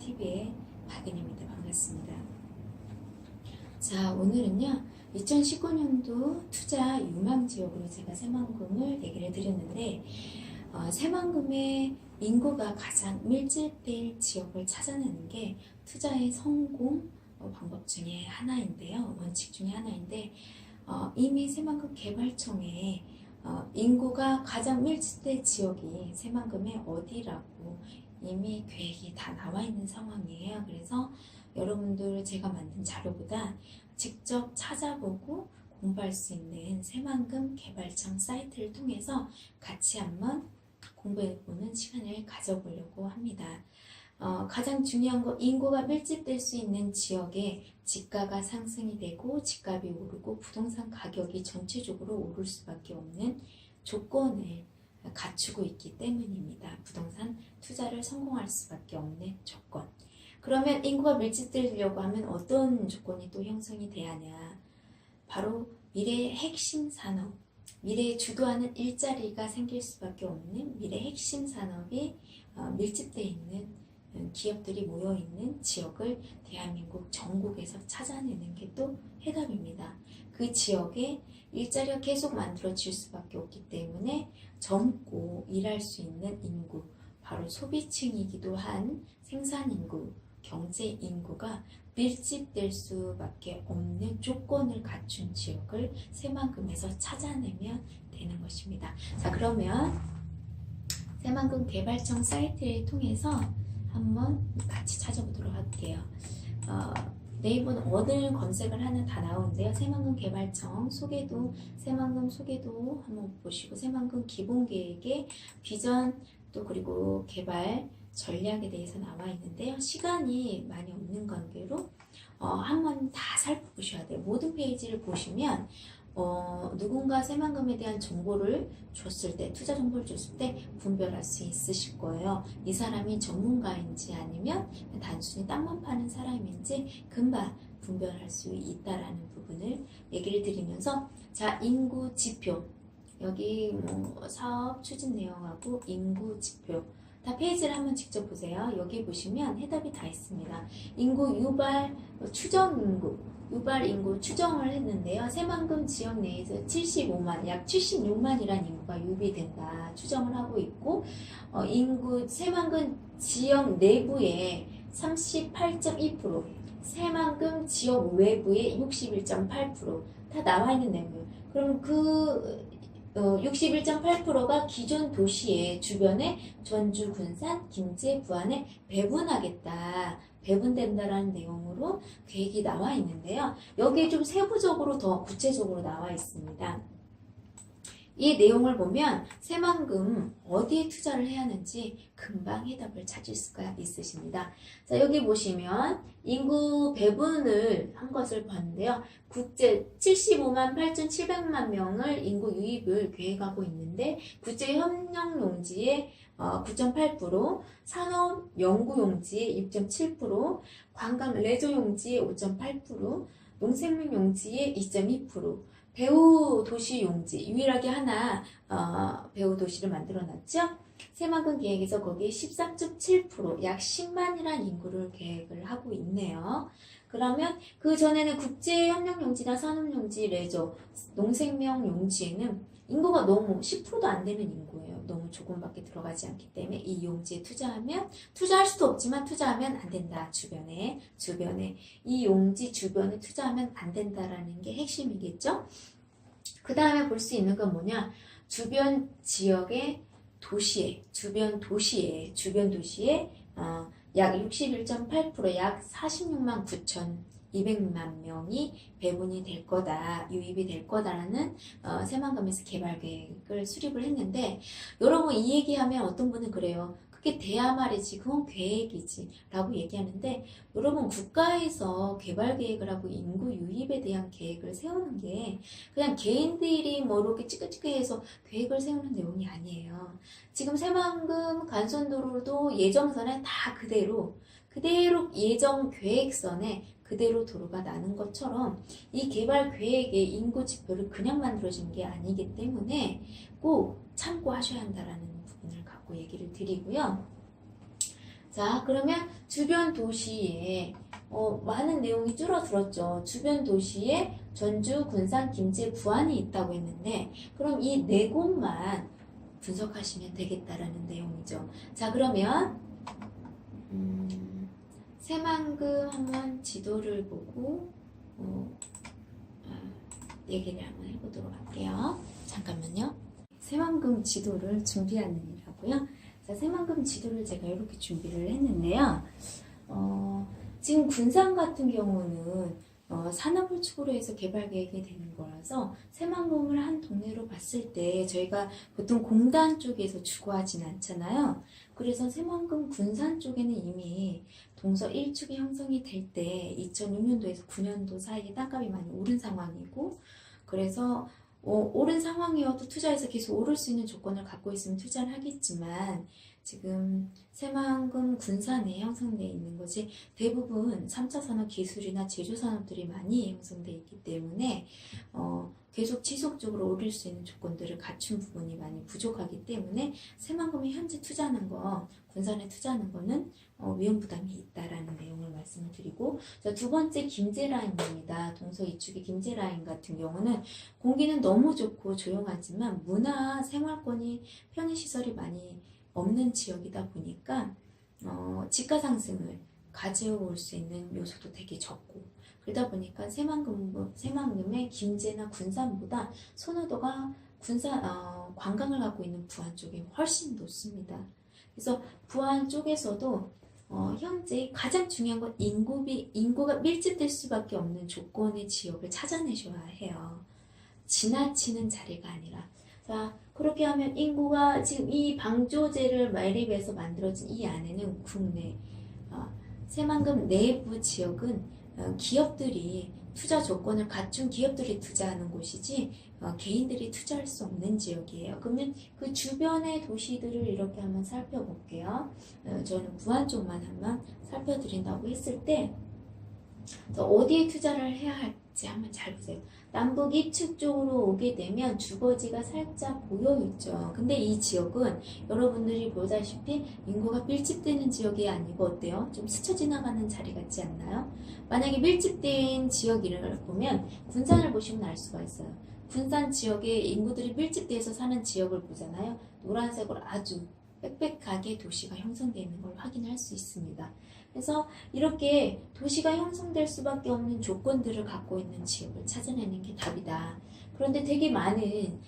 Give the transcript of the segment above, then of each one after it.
TV의 박은입니다. 반갑습니다. 자, 오늘은요 2019년도 투자 유망지역으로 제가 새만금을 얘기를 드렸는데 새만금의 인구가 가장 밀집될 지역을 찾아내는 게 투자의 성공 방법 중에 하나인데요. 원칙 중에 하나인데 이미 새만금 개발청에 인구가 가장 밀집될 지역이 새만금의 어디라고 이미 계획이 다 나와 있는 상황이에요. 그래서 여러분들 제가 만든 자료보다 직접 찾아보고 공부할 수 있는 새만금 개발청 사이트를 통해서 같이 한번 공부해보는 시간을 가져보려고 합니다. 가장 중요한 거 인구가 밀집될 수 있는 지역에 집가가 상승이 되고 집값이 오르고 부동산 가격이 전체적으로 오를 수밖에 없는 조건을 갖추고 있기 때문입니다. 부동산 투자를 성공할 수밖에 없는 조건. 그러면 인구가 밀집되려고 하면 어떤 조건이 또 형성이 돼야 하냐? 바로 미래의 핵심 산업, 미래에 주도하는 일자리가 생길 수밖에 없는 미래의 핵심 산업이 밀집되어 있는 기업들이 모여있는 지역을 대한민국 전국에서 찾아내는 게 또 해답입니다. 그 지역에 일자리가 계속 만들어질 수밖에 없기 때문에 젊고 일할 수 있는 인구, 바로 소비층이기도 한 생산인구, 경제인구가 밀집될 수밖에 없는 조건을 갖춘 지역을 새만금에서 찾아내면 되는 것입니다. 자, 그러면 새만금 개발청 사이트를 통해서 한번 같이 찾아보도록 할게요. 네이버는 어딜 검색을 하는 다 나오는데요. 새만금 개발청 소개도, 새만금 소개도 한번 보시고 새만금 기본계획의 비전 또 그리고 개발 전략에 대해서 나와 있는데요. 시간이 많이 없는 관계로 한번 다 살펴보셔야 돼요. 모든 페이지를 보시면 누군가 새만금에 대한 정보를 줬을 때, 투자 정보를 줬을 때 분별할 수 있으실 거예요. 이 사람이 전문가인지 아니면 단순히 땅만 파는 사람인지 금방 분별할 수 있다라는 부분을 얘기를 드리면서, 자, 인구 지표, 여기 뭐 사업 추진 내용하고 인구 지표 다 페이지를 한번 직접 보세요. 여기 보시면 해답이 다 있습니다. 인구 유발 추정 인구, 유발 인구 추정을 했는데요. 새만금 지역 내에서 75만, 약 76만이라는 인구가 유비된다 추정을 하고 있고, 인구 새만금 지역 내부에 38.2%, 새만금 지역 외부에 61.8% 다 나와 있는 내용이에요. 그럼 그 61.8%가 기존 도시의 주변에 전주, 군산, 김제, 부안에 배분하겠다, 배분된다라는 내용으로 계획이 나와 있는데요. 여기에 좀 세부적으로 더 구체적으로 나와 있습니다. 이 내용을 보면 새만금 어디에 투자를 해야 하는지 금방 해답을 찾을 수가 있으십니다. 자, 여기 보시면 인구 배분을 한 것을 봤는데요. 국제 75만 8,700만 명을 인구 유입을 계획하고 있는데 국제 협력 용지의 9.8%, 산업 연구 용지의 6.7%, 관광 레저 용지의 5.8%, 농생명 용지의 2.2%, 배후 도시 용지, 유일하게 하나 배후 도시를 만들어놨죠. 새만금 계획에서 거기에 13.7%, 약 10만이라는 인구를 계획을 하고 있네요. 그러면 그 전에는 국제협력용지나 산업용지, 레저, 농생명 용지에는 인구가 너무 10%도 안 되는 인구예요. 너무 조금밖에 들어가지 않기 때문에 이 용지에 투자할 수도 없지만 투자하면 안 된다. 주변에 이 용지 주변에 투자하면 안 된다라는 게 핵심이겠죠. 그 다음에 볼 수 있는 건 뭐냐, 주변 지역의 도시에, 주변 도시에 약 61.8%, 약 46만 9,200만 명이 배분이 될 거다, 유입이 될 거다라는 새만금에서 개발 계획을 수립을 했는데, 여러분 이 얘기하면 어떤 분은 그래요. 그게 돼야 말이지, 그건 계획이지 라고 얘기하는데, 여러분 국가에서 개발 계획을 하고 인구 유입에 대한 계획을 세우는 게 그냥 개인들이 이렇게 찌끄찌끄해서 계획을 세우는 내용이 아니에요. 지금 새만금 간선도로도 예정선에 다 그대로 예정 계획선에 그대로 도로가 나는 것처럼 이 개발 계획의 인구 지표를 그냥 만들어진 게 아니기 때문에 꼭 참고하셔야 한다라는 부분을 갖고 얘기를 드리고요. 자, 그러면 주변 도시에 많은 내용이 줄어들었죠. 주변 도시에 전주, 군산, 김제, 부안이 있다고 했는데 그럼 이 네 곳만 분석하시면 되겠다라는 내용이죠. 자, 그러면 새만금 한번 지도를 보고 얘기를 한번 해보도록 할게요. 잠깐만요. 새만금 지도를 준비하느라고요. 자, 새만금 지도를 제가 이렇게 준비를 했는데요. 지금 군산 같은 경우는 산업을 축으로 해서 개발 계획이 되는 거라서 새만금을 한 동네로 봤을 때 저희가 보통 공단 쪽에서 주거하진 않잖아요. 그래서 새만금 군산 쪽에는 이미 동서 1축이 형성이 될 때 2006년도에서 9년도 사이에 땅값이 많이 오른 상황이고 그래서 오른 상황이어도 투자해서 계속 오를 수 있는 조건을 갖고 있으면 투자를 하겠지만 지금 새만금 군산에 형성되어 있는 것이 대부분 3차 산업 기술이나 제조 산업들이 많이 형성되어 있기 때문에 계속 지속적으로 오를 수 있는 조건들을 갖춘 부분이 많이 부족하기 때문에 새만금이 현재 투자하는 거, 군산에 투자하는 거는 위험 부담이 있다라는 내용을 말씀을 드리고 자, 두 번째 김제라인입니다. 동서 이축의 김제라인 같은 경우는 공기는 너무 좋고 조용하지만 문화 생활권이 편의시설이 많이 없는 지역이다 보니까 지가 상승을 가져올 수 있는 요소도 되게 적고 그러다 보니까 새만금의 김제나 군산보다 선호도가 관광을 갖고 있는 부안 쪽이 훨씬 높습니다. 그래서 부안 쪽에서도 현재 가장 중요한 건 인구가 밀집될 수밖에 없는 조건의 지역을 찾아내셔야 해요. 지나치는 자리가 아니라 자 그렇게 하면 인구가 지금 이 방조제를 매립해서 만들어진 이 안에는 국내 새만금 내부 지역은 기업들이 투자 조건을 갖춘 기업들이 투자하는 곳이지 개인들이 투자할 수 없는 지역이에요. 그러면 그 주변의 도시들을 이렇게 한번 살펴볼게요. 저는 부안 쪽만 한번 살펴드린다고 했을 때 어디에 투자를 해야 할지 한번 잘 보세요. 남북 이측 쪽으로 오게 되면 주거지가 살짝 보여있죠. 근데 이 지역은 여러분들이 보다시피 인구가 밀집되는 지역이 아니고 어때요? 좀 스쳐 지나가는 자리 같지 않나요? 만약에 밀집된 지역을 보면 군산을 보시면 알 수가 있어요. 군산 지역에 인구들이 밀집돼서 사는 지역을 보잖아요. 노란색으로 아주 빽빽하게 도시가 형성되어 있는 걸 확인할 수 있습니다. 그래서 이렇게 도시가 형성될 수밖에 없는 조건들을 갖고 있는 지역을 찾아내는 게 답이다. 그런데 되게 많은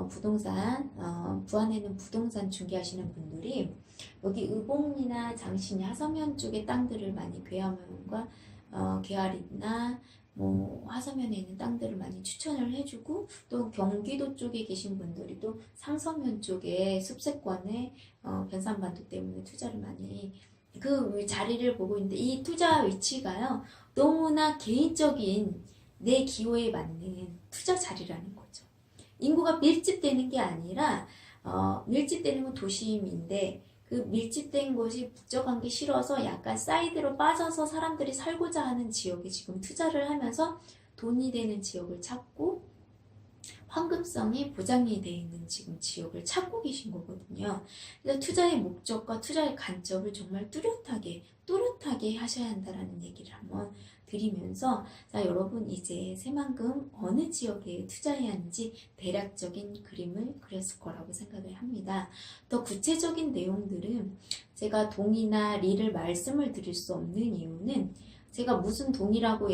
부동산, 부안에는 부동산 중개하시는 분들이 여기 의봉이나 장신이 하서면 쪽의 땅들을 많이 괴하면과 계알이나 하서면에 있는 땅들을 많이 추천을 해주고 또 경기도 쪽에 계신 분들이 또 상서면 쪽에 숲세권에 변산반도 때문에 투자를 많이 그 자리를 보고 있는데 이 투자 위치가요 너무나 개인적인 내 기호에 맞는 투자 자리라는 거죠. 인구가 밀집되는 게 아니라 밀집되는 건 도심인데 그 밀집된 곳이 북적한 게 싫어서 약간 사이드로 빠져서 사람들이 살고자 하는 지역에 지금 투자를 하면서 돈이 되는 지역을 찾고 황금성이 보장이 되어 있는 지금 지역을 찾고 계신 거거든요. 그래서 투자의 목적과 투자의 관점을 정말 또렷하게 하셔야 한다는 얘기를 한번 드리면서 자 여러분 이제 새만금 어느 지역에 투자해야 하는지 대략적인 그림을 그렸을 거라고 생각을 합니다. 더 구체적인 내용들은 제가 동이나 리를 말씀을 드릴 수 없는 이유는 제가 무슨 동이라고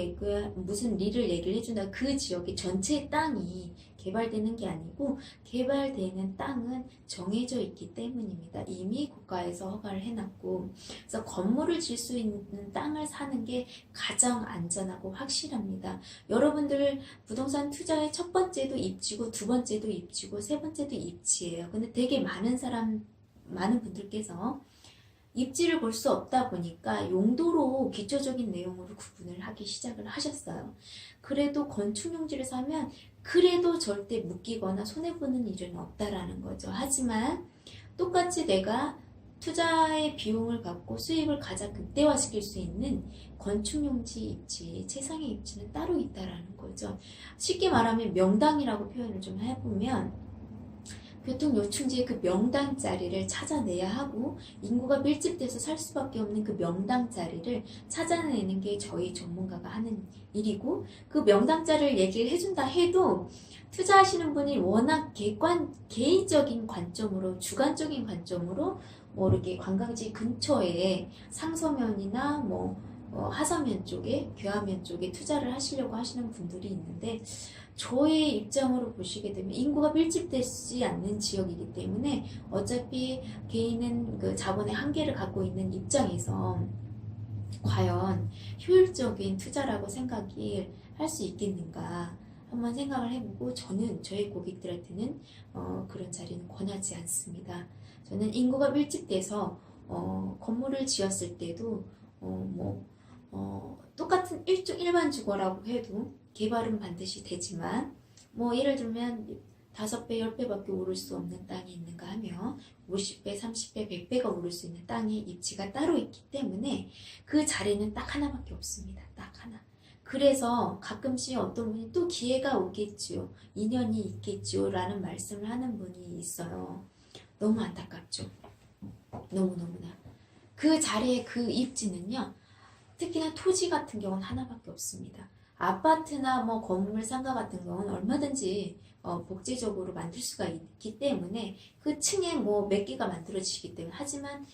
무슨 리를 얘기를 해준다 그 지역의 전체 땅이 개발되는 게 아니고 개발되는 땅은 정해져 있기 때문입니다. 이미 국가에서 허가를 해놨고 그래서 건물을 질 수 있는 땅을 사는 게 가장 안전하고 확실합니다. 여러분들 부동산 투자의 첫 번째도 입지고 두 번째도 입지고 세 번째도 입지예요. 근데 되게 많은 분들께서 입지를 볼 수 없다 보니까 용도로 기초적인 내용으로 구분을 하기 시작을 하셨어요. 그래도 건축용지를 사면 그래도 절대 묶이거나 손해보는 일은 없다라는 거죠. 하지만 똑같이 내가 투자의 비용을 갖고 수익을 가장 극대화시킬 수 있는 건축용지 입지, 최상의 입지는 따로 있다라는 거죠. 쉽게 말하면 명당이라고 표현을 좀 해보면 교통요충지의 그 명당 자리를 찾아내야 하고 인구가 밀집돼서 살 수밖에 없는 그 명당 자리를 찾아내는 게 저희 전문가가 하는 일이고 그 명당 자리를 얘기를 해준다 해도 투자하시는 분이 워낙 개인적인 관점으로 주관적인 관점으로 뭐 이렇게 관광지 근처에 상서면이나 뭐 하서면 쪽에 괴하면 쪽에 투자를 하시려고 하시는 분들이 있는데 저의 입장으로 보시게 되면 인구가 밀집되지 않는 지역이기 때문에 어차피 개인은 그 자본의 한계를 갖고 있는 입장에서 과연 효율적인 투자라고 생각이 할 수 있겠는가 한번 생각을 해보고 저는 저희 고객들한테는 그런 자리는 권하지 않습니다. 저는 인구가 밀집돼서 건물을 지었을 때도 똑같은 일반 주거라고 해도 개발은 반드시 되지만 뭐 예를 들면 5배, 10배밖에 오를 수 없는 땅이 있는가 하며 50배, 30배, 100배가 오를 수 있는 땅의 입지가 따로 있기 때문에 그 자리는 딱 하나밖에 없습니다. 딱 하나. 그래서 가끔씩 어떤 분이 또 기회가 오겠지요. 인연이 있겠지요. 라는 말씀을 하는 분이 있어요. 너무 안타깝죠. 너무너무나. 그 자리의 그 입지는요. 특히나 토지 같은 경우는 하나밖에 없습니다. 아파트나 뭐 건물 상가 같은 경우는 얼마든지 복제적으로 만들 수가 있기 때문에 그 층에 뭐 몇 개가 만들어지기 때문에 하지만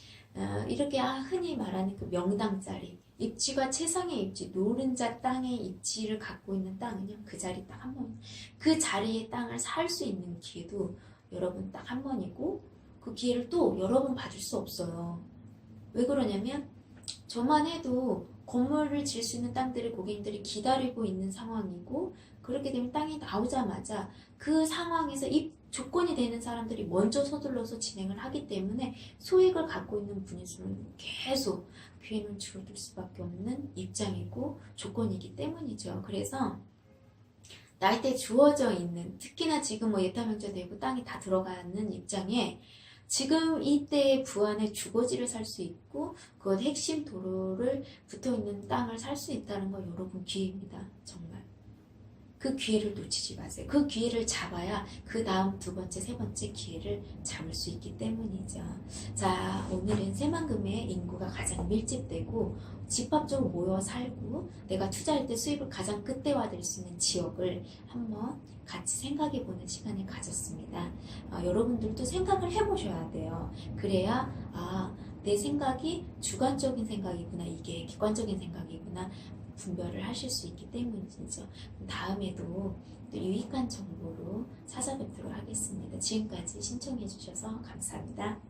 이렇게 흔히 말하는 그 명당 자리 입지가 최상의 입지 노른자 땅의 입지를 갖고 있는 땅은요 그 자리 딱 한 번 그 자리의 땅을 살 수 있는 기회도 여러분 딱 한 번이고 그 기회를 또 여러 번 받을 수 없어요. 왜 그러냐면 저만 해도 건물을 지을 수 있는 땅들을 고객님들이 기다리고 있는 상황이고 그렇게 되면 땅이 나오자마자 그 상황에서 조건이 되는 사람들이 먼저 서둘러서 진행을 하기 때문에 소액을 갖고 있는 분의 수는 계속 기회는 줄어들 수밖에 없는 입장이고 조건이기 때문이죠. 그래서 나이대 주어져 있는 특히나 지금 뭐 예타명자 되고 땅이 다 들어가는 입장에 지금 이때의 부안의 주거지를 살 수 있고 그 핵심 도로를 붙어있는 땅을 살 수 있다는 건 여러분 기회입니다. 정말. 그 기회를 놓치지 마세요. 그 기회를 잡아야 그 다음 두 번째, 세 번째 기회를 잡을 수 있기 때문이죠. 자, 오늘은 새만금의 인구가 가장 밀집되고 집합적으로 모여 살고 내가 투자할 때 수입을 가장 극대화될 수 있는 지역을 한번 같이 생각해보는 시간을 가졌습니다. 여러분들도 생각을 해보셔야 돼요. 그래야 내 생각이 주관적인 생각이구나 이게 객관적인 생각이구나 분별을 하실 수 있기 때문이죠. 다음에도 또 유익한 정보로 찾아뵙도록 하겠습니다. 지금까지 신청해 주셔서 감사합니다.